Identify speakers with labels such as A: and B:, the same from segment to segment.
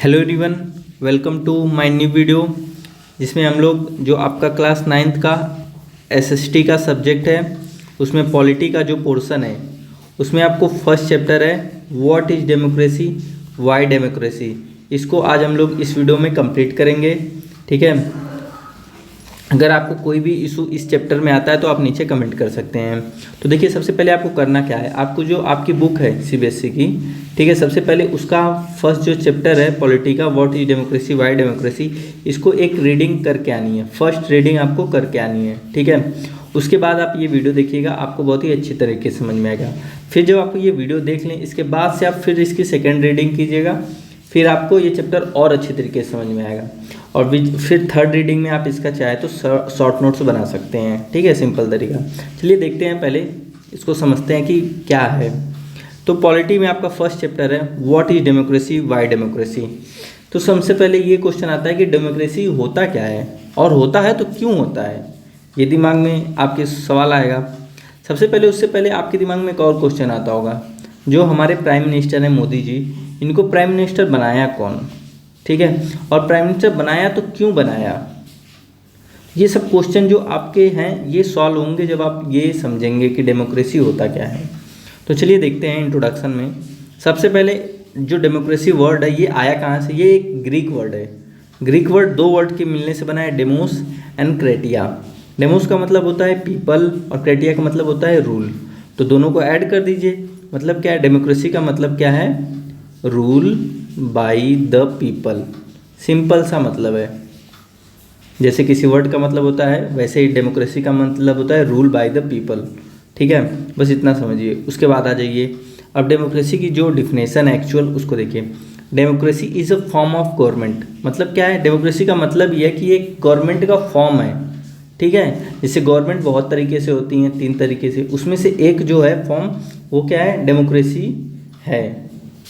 A: Hello everyone, welcome to my new video जिसमें हम लोग जो आपका क्लास 9th का एसएसटी का सब्जेक्ट है उसमें पॉलिटी का जो पोर्शन है उसमें आपको फर्स्ट चैप्टर है what is democracy, Y democracy. इसको आज हम लोग इस वीडियो में कंप्लीट करेंगे। ठीक है, अगर आपको कोई भी इशू इस चैप्टर में आता है तो आप नीचे कमेंट कर सकते हैं। तो देखिए, सबसे पहले आपको करना क्या है, आपको जो आपकी बुक है सीबीएसई की, ठीक है, सबसे पहले उसका फर्स्ट जो चैप्टर है पॉलिटी का what is democracy, Y democracy, इसको एक रीडिंग करके आनी है। फर्स्ट रीडिंग आपको करके आनी है। ठीक है, उसके बाद आप ये वीडियो देखिएगा, आपको बहुत ही अच्छी तरीके से समझ में आएगा। फिर जब आप ये वीडियो देख लें, इसके बाद से आप फिर इसकी सेकेंड रीडिंग कीजिएगा, फिर आपको ये चैप्टर और अच्छी तरीके से समझ में आएगा। और फिर थर्ड रीडिंग में आप इसका चाहे तो शॉर्ट नोट्स बना सकते हैं। ठीक है, सिंपल तरीका। चलिए देखते हैं, पहले इसको समझते हैं कि क्या है। तो पॉलिटी में आपका फर्स्ट चैप्टर है what is democracy, Y democracy. तो सबसे पहले ये क्वेश्चन आता है कि डेमोक्रेसी होता क्या है, और होता है तो क्यों होता है, ये दिमाग में आपके सवाल आएगा। सबसे पहले उससे पहले आपके दिमाग में एक और क्वेश्चन आता होगा, जो हमारे प्राइम मिनिस्टर हैं मोदी जी, इनको प्राइम मिनिस्टर बनाया कौन। ठीक है, और प्राइम मिनिस्टर बनाया तो क्यों बनाया। ये सब क्वेश्चन जो आपके हैं ये सॉल्व होंगे जब आप ये समझेंगे कि डेमोक्रेसी होता क्या है। तो चलिए देखते हैं इंट्रोडक्शन में। सबसे पहले जो डेमोक्रेसी वर्ड है ये आया कहाँ से, ये एक ग्रीक वर्ड है। ग्रीक वर्ड दो वर्ड के मिलने से बना है, डेमोस एंड क्रेटिया। डेमोस का मतलब होता है पीपल और क्रेटिया का मतलब होता है रूल। तो दोनों को ऐड कर दीजिए, मतलब क्या है, डेमोक्रेसी का मतलब क्या है, rule by the people. Simple सा मतलब है। जैसे किसी वर्ड का मतलब होता है वैसे ही डेमोक्रेसी का मतलब होता है रूल बाय द पीपल। ठीक है, बस इतना समझिए। उसके बाद आ जाइए, अब डेमोक्रेसी की जो डिफिनेशन है एक्चुअल उसको देखिए। Democracy is a form of government. मतलब क्या है, डेमोक्रेसी का मतलब ये है कि एक गवर्नमेंट का फॉर्म है। ठीक है, जैसे गवर्नमेंट बहुत तरीके से होती हैं, 3 तरीके से, उसमें से एक जो है फॉर्म वो क्या है, डेमोक्रेसी है।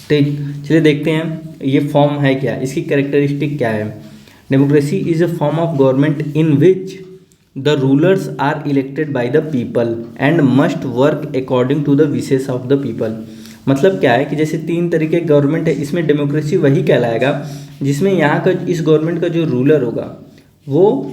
A: ठीक, चलिए देखते हैं ये फॉर्म है क्या, इसकी कैरेक्टरिस्टिक क्या है। Democracy is a form of government in which the rulers are elected by the people and must work according to the wishes of the people. मतलब क्या है कि जैसे 3 तरीके गवर्नमेंट है, इसमें डेमोक्रेसी वही कहलाएगा जिसमें यहाँ का इस गवर्नमेंट का जो रूलर होगा वो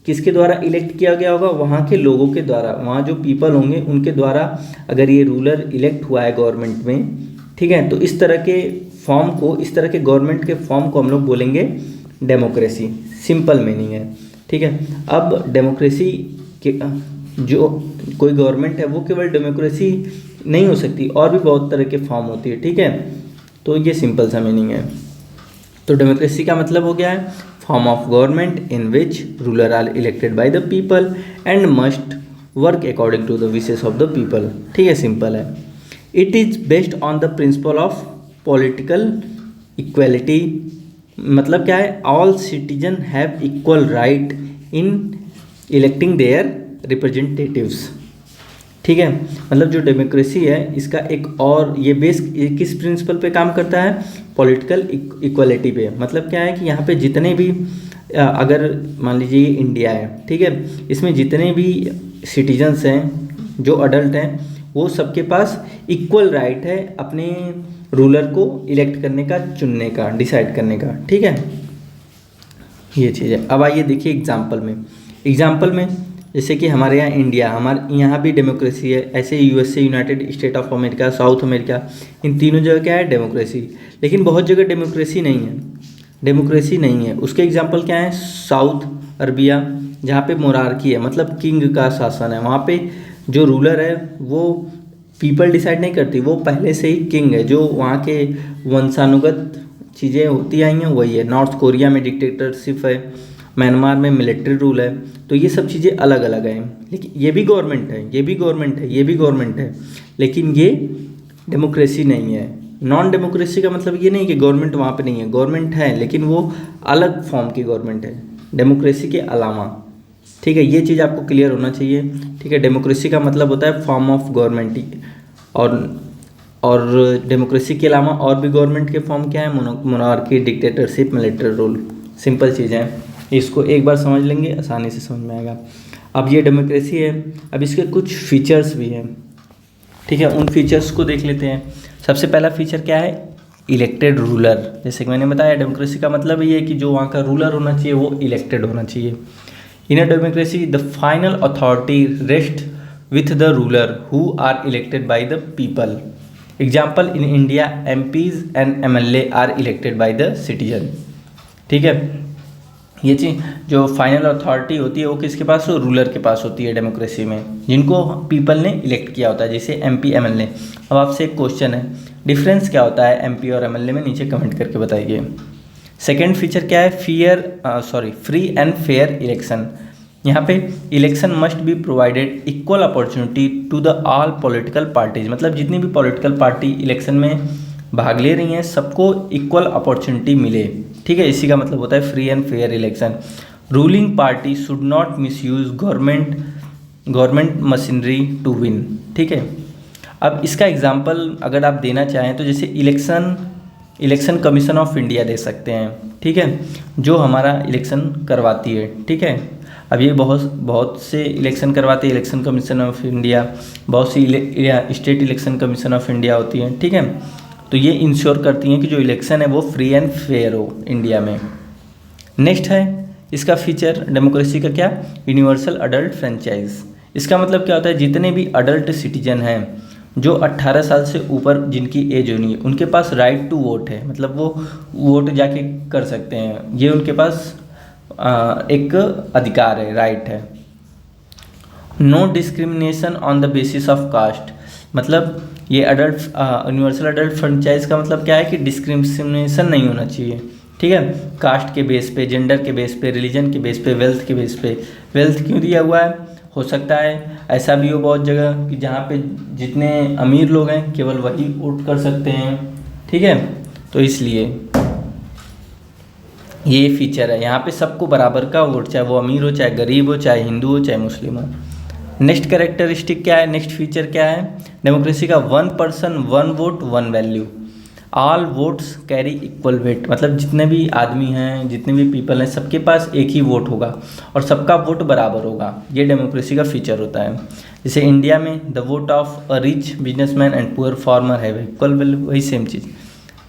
A: किसके द्वारा इलेक्ट किया गया होगा, वहाँ के लोगों के द्वारा, वहाँ जो पीपल होंगे उनके द्वारा अगर ये रूलर इलेक्ट हुआ है गवर्नमेंट में। ठीक है, तो इस तरह के फॉर्म को, इस तरह के गवर्नमेंट के फॉर्म को हम लोग बोलेंगे डेमोक्रेसी। सिंपल मीनिंग है। ठीक है, अब डेमोक्रेसी के जो कोई गवर्नमेंट है वो केवल डेमोक्रेसी नहीं हो सकती, और भी बहुत तरह के फॉर्म होती है। ठीक है, तो ये सिंपल सा मीनिंग है। तो डेमोक्रेसी का मतलब हो गया है form of government in which ruler are elected by the people and must work according to the wishes of the people. ठीक है, सिंपल है। It is based on the principle of political equality. मतलब क्या है, all citizen have equal right in electing their representatives. ठीक है, मतलब जो डेमोक्रेसी है इसका एक और ये बेस किस प्रिंसिपल पे काम करता है, पॉलिटिकल इक्वलिटी पे। मतलब क्या है कि यहाँ पे जितने भी अगर मान लीजिए ये इंडिया है, ठीक है, इसमें जितने भी सिटीजन्स हैं जो अडल्ट हैं वो सबके पास इक्वल राइट है अपने रूलर को इलेक्ट करने का, चुनने का, डिसाइड करने का। ठीक है, ये चीज़ है। अब आइए देखिए एग्जाम्पल में जैसे कि हमारे यहाँ इंडिया, हमारे यहाँ भी डेमोक्रेसी है, ऐसे USA, United State of America, South America, इन तीनों जगह क्या है, डेमोक्रेसी। लेकिन बहुत जगह डेमोक्रेसी नहीं है। उसके एग्जाम्पल क्या है, साउथ अरबिया जहाँ पे मोरार्की है, मतलब किंग का शासन है, वहाँ पे जो रूलर है वो पीपल डिसाइड नहीं करती, वो पहले से ही किंग है, जो वहाँ के वंशानुगत चीज़ें होती आई हैं वही है। नॉर्थ कोरिया में डिक्टेटरशिप है, म्यांमार में मिलिट्री रूल है। तो ये सब चीज़ें अलग अलग हैं, लेकिन ये भी गवर्नमेंट है, लेकिन ये डेमोक्रेसी नहीं है। नॉन डेमोक्रेसी का मतलब ये नहीं कि गवर्नमेंट वहाँ पे नहीं है, गवर्नमेंट है लेकिन वो अलग फॉर्म की गवर्नमेंट है डेमोक्रेसी के अलावा। ठीक है, ये चीज़ आपको क्लियर होना चाहिए। ठीक है, डेमोक्रेसी का मतलब होता है फॉर्म ऑफ गवर्नमेंट, और डेमोक्रेसी के अलावा और भी गवर्नमेंट के फॉर्म क्या है, monarchy, dictatorship, military rule. Simple चीज़ है, इसको एक बार समझ लेंगे आसानी से समझ में आएगा। अब ये डेमोक्रेसी है, अब इसके कुछ फीचर्स भी हैं। ठीक है, उन फीचर्स को देख लेते हैं। सबसे पहला फीचर क्या है, इलेक्टेड रूलर। जैसे कि मैंने बताया डेमोक्रेसी का मतलब ये है कि जो वहाँ का रूलर होना चाहिए वो इलेक्टेड होना चाहिए। In a democracy the final authority rest with the ruler who are elected by the people. Example in India MPs and MLA are elected by the citizen. ठीक है, ये चीज़ जो फाइनल अथॉरिटी होती है वो किसके पास, रूलर के पास होती है डेमोक्रेसी में, जिनको पीपल ने इलेक्ट किया होता है, जैसे MP MLA। अब आपसे एक क्वेश्चन है, डिफरेंस क्या होता है MP और MLA में, नीचे कमेंट करके बताइए। सेकेंड फीचर क्या है, फ्री एंड फेयर इलेक्शन। यहाँ पे election must be provided equal opportunity to the all political parties. मतलब जितनी भी पॉलिटिकल पार्टी इलेक्शन में भाग ले रही हैं सबको इक्वल अपॉर्चुनिटी मिले। ठीक है, इसी का मतलब होता है free and fair election. Ruling party should not misuse government machinery to win. ठीक है, अब इसका एग्जांपल अगर आप देना चाहें तो जैसे इलेक्शन कमीशन ऑफ इंडिया दे सकते हैं। ठीक है, जो हमारा इलेक्शन करवाती है। ठीक है, अब ये बहुत से इलेक्शन करवाते हैं, इलेक्शन कमीशन ऑफ इंडिया, बहुत सी state election commission of India होती है। ठीक है, तो ये इंश्योर करती हैं कि जो इलेक्शन है वो फ्री एंड फेयर हो इंडिया में। नेक्स्ट है इसका फीचर डेमोक्रेसी का क्या, यूनिवर्सल अडल्ट फ्रेंचाइज। इसका मतलब क्या होता है, जितने भी अडल्ट सिटीजन हैं जो 18 साल से ऊपर जिनकी एज होनी है उनके पास राइट टू वोट है। मतलब वो वोट जाके कर सकते हैं, ये उनके पास एक अधिकार है, राइट है। No discrimination on the basis of caste. मतलब ये यूनिवर्सल अडल्ट फ्रेंचाइज का मतलब क्या है कि डिस्क्रिमिनेशन नहीं होना चाहिए। ठीक है, कास्ट के बेस पे, जेंडर के बेस पे, रिलीजन के बेस पे, वेल्थ के बेस पे। वेल्थ क्यों दिया हुआ है, हो सकता है ऐसा भी हो बहुत जगह कि जहाँ पे जितने अमीर लोग हैं केवल वही वोट कर सकते हैं। ठीक है, तो इसलिए ये फीचर है, यहाँ पे सबको बराबर का वोट, चाहे वो अमीर हो, चाहे गरीब हो, चाहे हिंदू हो, चाहे मुस्लिम हो। नेक्स्ट कैरेक्टरिस्टिक क्या है, नेक्स्ट फीचर क्या है डेमोक्रेसी का, 1 person 1 vote 1 value. All votes carry equal weight. मतलब जितने भी आदमी हैं, जितने भी पीपल हैं, सबके पास एक ही वोट होगा और सबका वोट बराबर होगा। ये डेमोक्रेसी का फीचर होता है। जैसे इंडिया में the vote of a rich businessman and poor farmer है इक्वल वैल्यू, वही सेम चीज़।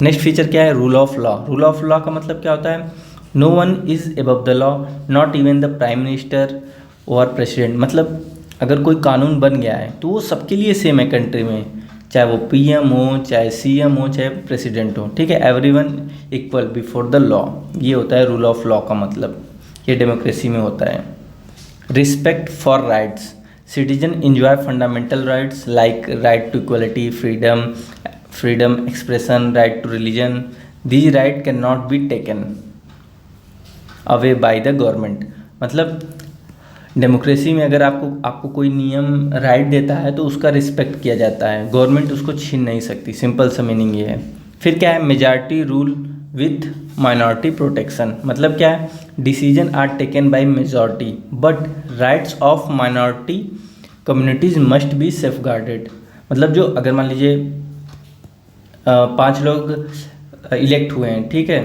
A: नेक्स्ट फीचर क्या है, rule of law. Rule of law का मतलब क्या होता है, no one is above the law, not even the prime minister और प्रेसिडेंट। मतलब अगर कोई कानून बन गया है तो वो सबके लिए सेम है कंट्री में, चाहे वो PM हो, चाहे CM हो, चाहे प्रेसिडेंट हो। ठीक है, everyone equal before the law. ये होता है रूल ऑफ लॉ का मतलब, ये डेमोक्रेसी में होता है। Respect for rights. Citizen enjoy fundamental rights like right to equality, freedom expression, right to religion. These right can not be taken away by the government. मतलब डेमोक्रेसी में अगर आपको कोई नियम राइट देता है तो उसका रिस्पेक्ट किया जाता है, गवर्नमेंट उसको छीन नहीं सकती। सिंपल सा मीनिंग ये है। फिर क्या है, majority rule with minority protection. मतलब क्या है, decision are taken by majority but rights of minority communities must be safeguarded. मतलब जो अगर मान लीजिए 5 लोग इलेक्ट हुए हैं, ठीक है,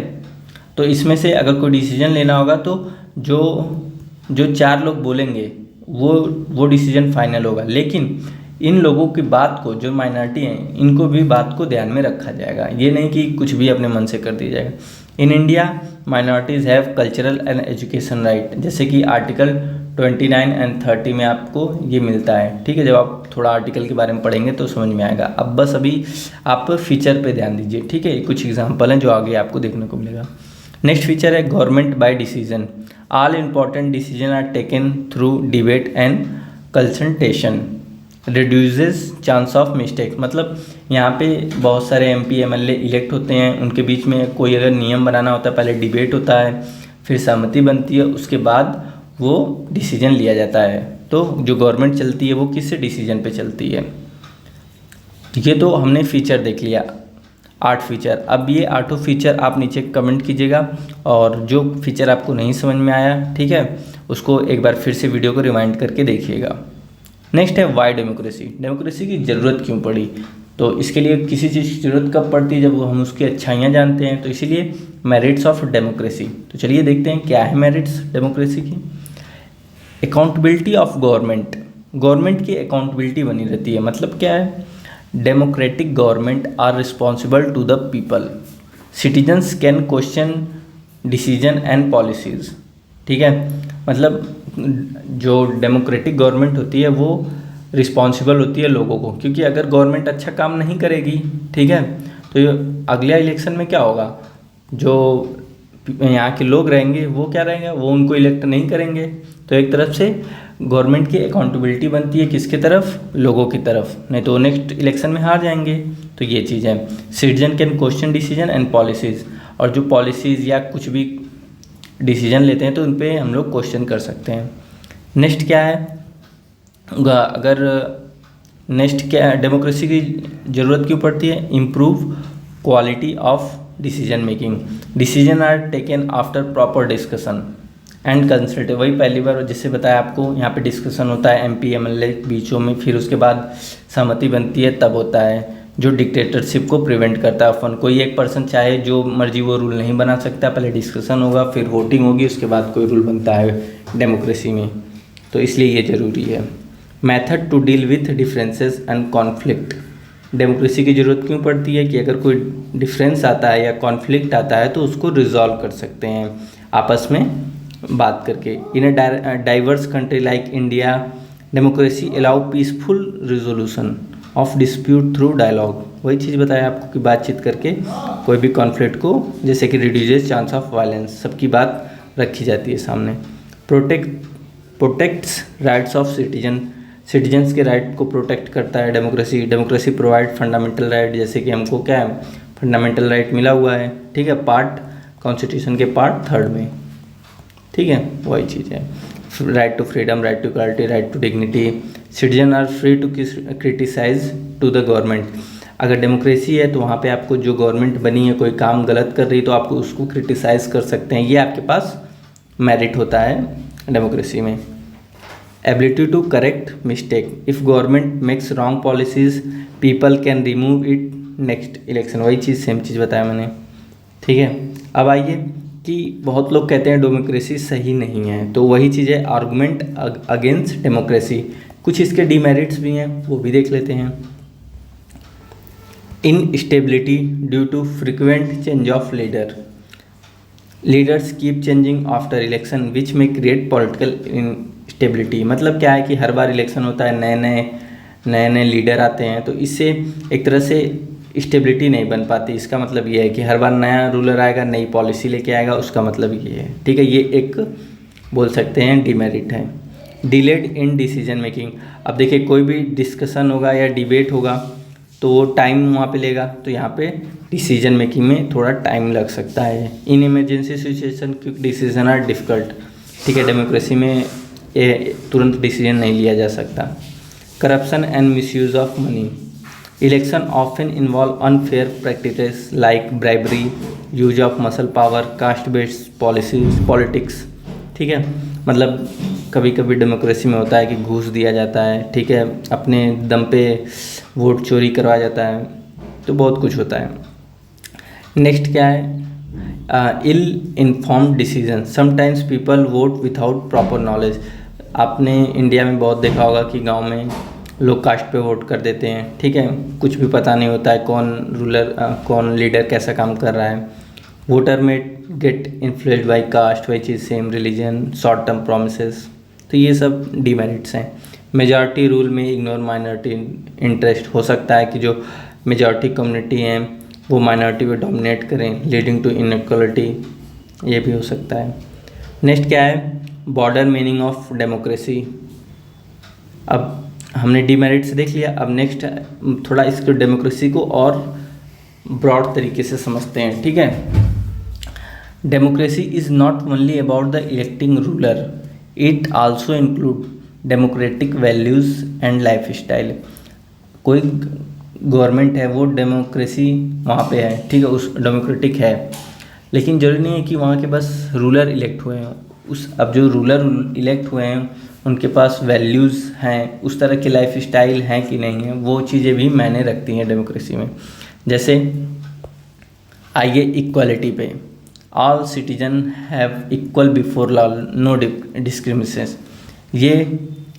A: तो इसमें से अगर कोई डिसीजन लेना होगा तो जो 4 लोग बोलेंगे वो डिसीजन फाइनल होगा। लेकिन इन लोगों की बात को, जो माइनॉरिटी हैं, इनको भी बात को ध्यान में रखा जाएगा। ये नहीं कि कुछ भी अपने मन से कर दिया जाएगा। In India minorities have cultural and education right, जैसे कि आर्टिकल 29 एंड 30 में आपको ये मिलता है। ठीक है, जब आप थोड़ा आर्टिकल के बारे में पढ़ेंगे तो समझ में आएगा। अब बस अभी आप फीचर पे ध्यान दीजिए। ठीक है, कुछ एग्जांपल हैं जो आगे आपको देखने को मिलेगा। नेक्स्ट फीचर है government by decision. All important decision are taken through debate and consultation, reduces chance of mistake. मतलब यहाँ पे बहुत सारे MP MLA इलेक्ट होते हैं, उनके बीच में कोई अगर नियम बनाना होता है, पहले डिबेट होता है, फिर सहमति बनती है, उसके बाद वो डिसीजन लिया जाता है। तो जो गवर्नमेंट चलती है वो किससे डिसीजन पे चलती है। ये तो हमने फीचर देख लिया, 8 फीचर। अब ये 8 फीचर आप नीचे कमेंट कीजिएगा, और जो फीचर आपको नहीं समझ में आया, ठीक है, उसको एक बार फिर से वीडियो को रिवाइंड करके देखिएगा। नेक्स्ट है वाई डेमोक्रेसी। डेमोक्रेसी की ज़रूरत क्यों पड़ी, तो इसके लिए किसी चीज़ की ज़रूरत कब पड़ती है, जब हम उसकी अच्छाइयाँ जानते हैं। तो इसीलिए मेरिट्स ऑफ डेमोक्रेसी। तो चलिए देखते हैं क्या है मेरिट्स डेमोक्रेसी की। Accountability of government. गवर्नमेंट की अकाउंटेबिलिटी बनी रहती है। मतलब क्या है, democratic government are responsible to the people, citizens can question decision and policies. ठीक है, मतलब जो डेमोक्रेटिक गवर्नमेंट होती है वो रिस्पॉन्सिबल होती है लोगों को, क्योंकि अगर गवर्नमेंट अच्छा काम नहीं करेगी, ठीक है, तो ये अगले इलेक्शन में क्या होगा, जो यहाँ के लोग रहेंगे वो क्या रहेंगे, वो उनको इलेक्ट नहीं करेंगे। तो एक तरफ से गवर्नमेंट की अकाउंटेबिलिटी बनती है किसकी तरफ, लोगों की तरफ, नहीं तो नेक्स्ट इलेक्शन में हार जाएंगे। तो ये चीज़ है। Citizen can question decision and policies, और जो पॉलिसीज़ या कुछ भी डिसीजन लेते हैं तो उन पर हम लोग क्वेश्चन कर सकते हैं। नेक्स्ट क्या है, अगर नेक्स्ट क्या है, डेमोक्रेसी की ज़रूरत क्यों पड़ती है, improve quality of decision making, decision are taken after proper discussion and consult. वही पहली बार जिससे बताया आपको, यहाँ पे डिस्कशन होता है MP MLA बीचों में, फिर उसके बाद सहमति बनती है, तब होता है, जो डिक्टेटरशिप को प्रिवेंट करता है। अपन कोई एक पर्सन चाहे जो मर्जी वो रूल नहीं बना सकता, पहले डिस्कशन होगा, फिर वोटिंग होगी, उसके बाद कोई रूल बनता है डेमोक्रेसी में, तो इसलिए ये ज़रूरी है। Method to deal with differences and conflict, democracy की ज़रूरत क्यों पड़ती है कि अगर कोई डिफरेंस आता है या कॉन्फ्लिक्ट आता है तो उसको रिजॉल्व कर सकते हैं आपस में बात करके। In a diverse country like India, democracy allow peaceful resolution of dispute through dialogue. वही चीज़ बताया आपको कि बातचीत करके कोई भी कॉन्फ्लिक्ट को, जैसे कि रिड्यूसेस चांस ऑफ वायलेंस, सबकी बात रखी जाती है सामने। प्रोटेक्ट्स राइट्स ऑफ सिटीजन्स के राइट को प्रोटेक्ट करता है डेमोक्रेसी प्रोवाइड फंडामेंटल राइट, जैसे कि हमको क्या है, फंडामेंटल राइट मिला हुआ है, ठीक है, पार्ट कॉन्स्टिट्यूशन के पार्ट 3 में, ठीक है, वही चीज़ है। Right to freedom, right to equality, right to dignity, citizen are free to criticize to the government. अगर डेमोक्रेसी है तो वहाँ पे आपको जो गवर्नमेंट बनी है कोई काम गलत कर रही है तो आपको उसको क्रिटिसाइज़ कर सकते हैं, ये आपके पास मेरिट होता है डेमोक्रेसी में। Ability to correct mistake, if government makes wrong policies people can remove it next election. वही चीज़ सेम चीज़ बताया मैंने, ठीक है। अब आइए कि बहुत लोग कहते हैं डेमोक्रेसी सही नहीं है, तो वही चीज़ है आर्गूमेंट अगेंस्ट डेमोक्रेसी। कुछ इसके डीमेरिट्स भी हैं, वो भी देख लेते हैं। Instability due to frequent change of leaders keep changing after election which में क्रिएट पॉलिटिकल इनस्टेबिलिटी। मतलब क्या है कि हर बार इलेक्शन होता है, नए नए लीडर आते हैं, तो इससे एक तरह से स्टेबिलिटी नहीं बन पाती। इसका मतलब ये है कि हर बार नया रूलर आएगा, नई पॉलिसी लेके आएगा, उसका मतलब ये है, ठीक है। ये एक बोल सकते हैं डीमेरिट है। डिलेड इन डिसीजन मेकिंग, अब देखिए कोई भी डिस्कशन होगा या डिबेट होगा तो वो टाइम वहाँ पे लेगा, तो यहाँ पे डिसीजन मेकिंग में थोड़ा टाइम लग सकता है। इन इमरजेंसी सिचुएशन क्योंकि डिसीजन आर डिफ़िकल्ट, ठीक है, डेमोक्रेसी में तुरंत डिसीजन नहीं लिया जा सकता। Corruption and misuse of money, election often involve unfair practices like bribery, use of muscle power, caste based politics, ठीक है। मतलब कभी कभी डेमोक्रेसी में होता है कि घूस दिया जाता है, ठीक है, अपने दम पे वोट चोरी करवाया जाता है, तो बहुत कुछ होता है। नेक्स्ट क्या है, ill informed decision, sometimes people vote without proper knowledge. आपने इंडिया में बहुत देखा होगा कि गांव में लोग कास्ट पे वोट कर देते हैं, ठीक है, कुछ भी पता नहीं होता है कौन लीडर कैसा काम कर रहा है। वोटर में गेट इन्फ्लुएंस्ड बाय कास्ट, वही चीज़ same religion, short term promises, तो ये सब डीमेरिट्स हैं। मेजॉरिटी रूल में इग्नोर माइनॉरिटी इंटरेस्ट, हो सकता है कि जो मेजॉरिटी कम्युनिटी हैं वो माइनॉरिटी पे डोमिनेट करें, लीडिंग टू इनइक्वालिटी, ये भी हो सकता है। नेक्स्ट क्या है, बॉर्डर मीनिंग ऑफ डेमोक्रेसी। अब हमने डीमेरिट्स देख लिया, अब नेक्स्ट थोड़ा इसको डेमोक्रेसी को और ब्रॉड तरीके से समझते हैं, ठीक है। Democracy is not only about the electing ruler, it also include democratic values and life style. कोई गवर्नमेंट है वो डेमोक्रेसी वहाँ पे है, ठीक है, उस डेमोक्रेटिक है, लेकिन जरूरी नहीं है कि वहाँ के बस रूलर इलेक्ट हुए हैं। अब जो रूलर इलेक्ट हुए हैं उनके पास वैल्यूज़ हैं, उस तरह के लाइफ स्टाइल हैं कि नहीं है, वो चीज़ें भी मायने रखती हैं डेमोक्रेसी में। जैसे आइए इक्वालिटी पे, all citizen have equal before law, no discrimination,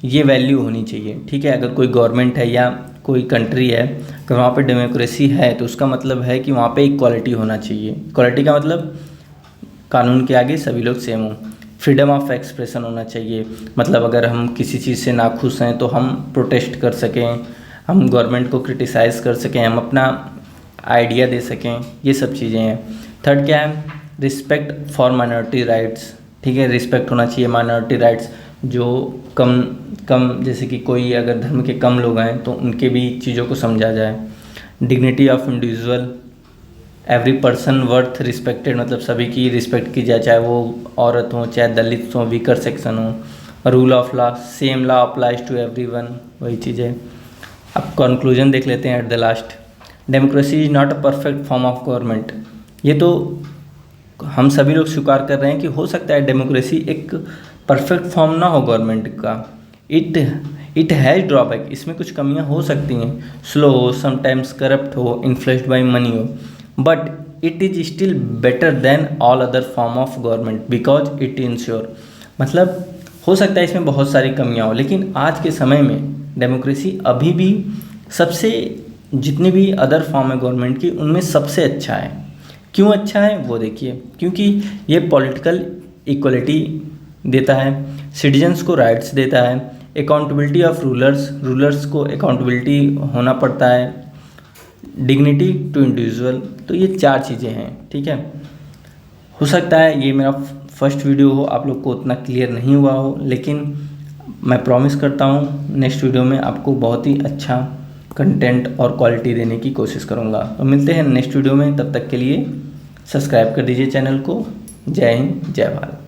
A: ये वैल्यू होनी चाहिए, ठीक है। अगर कोई गवर्नमेंट है या कोई कंट्री है अगर वहाँ पे डेमोक्रेसी है तो उसका मतलब है कि वहाँ पे इक्वालिटी होना चाहिए। इक्वालिटी का मतलब कानून के आगे सभी लोग सेम हों। फ्रीडम ऑफ एक्सप्रेशन होना चाहिए, मतलब अगर हम किसी चीज़ से नाखुश हैं तो हम प्रोटेस्ट कर सकें, हम गवर्नमेंट को क्रिटिसाइज़ कर सकें, हम अपना आइडिया दे सकें, ये सब चीज़ें हैं। थर्ड क्या है, रिस्पेक्ट फॉर माइनॉरिटी राइट्स, ठीक है, रिस्पेक्ट होना चाहिए माइनॉरिटी राइट्स, जो कम जैसे कि कोई अगर धर्म के कम लोग हैं तो उनके भी चीज़ों को समझा जाए। Dignity of individual, every person worth respected, मतलब सभी की रिस्पेक्ट की जाए, चाहे वो औरत हो, चाहे दलित हो, वीकर सेक्शन हो। Rule of law, same law applies to everyone, वही चीज़ है। अब कंक्लूजन देख लेते हैं at the last. Democracy is not a perfect form of government. ये तो हम सभी लोग स्वीकार कर रहे हैं कि हो सकता है डेमोक्रेसी एक परफेक्ट फॉर्म ना हो गवर्नमेंट का। इट हैज़ ड्रॉबैक, इसमें कुछ कमियां हो सकती हैं, स्लो हो, समटाइम्स करप्ट हो, इन्फ्लुएंस्ड बाय मनी हो, but it is still better than all other form of government because it ensure, मतलब हो सकता है इसमें बहुत सारी कमियां हो, लेकिन आज के समय में डेमोक्रेसी अभी भी सबसे, जितनी भी अदर फॉर्म है गवर्नमेंट की उनमें सबसे अच्छा है। क्यों अच्छा है वो देखिए, क्योंकि ये पॉलिटिकल इक्वलिटी देता है, सिटीजन्स को राइट्स देता है, अकाउंटेबिलिटी ऑफ रूलर्स को अकाउंटेबिलिटी होना पड़ता है, डिग्निटी टू इंडिविजुअल। तो ये 4 चीज़ें हैं, ठीक है। हो सकता है ये मेरा फर्स्ट वीडियो हो, आप लोग को उतना क्लियर नहीं हुआ हो, लेकिन मैं प्रॉमिस करता हूँ नेक्स्ट वीडियो में आपको बहुत ही अच्छा कंटेंट और क्वालिटी देने की कोशिश करूँगा। तो मिलते हैं नेक्स्ट वीडियो में, तब तक के लिए सब्सक्राइब कर दीजिए चैनल को। जय हिंद, जय भारत।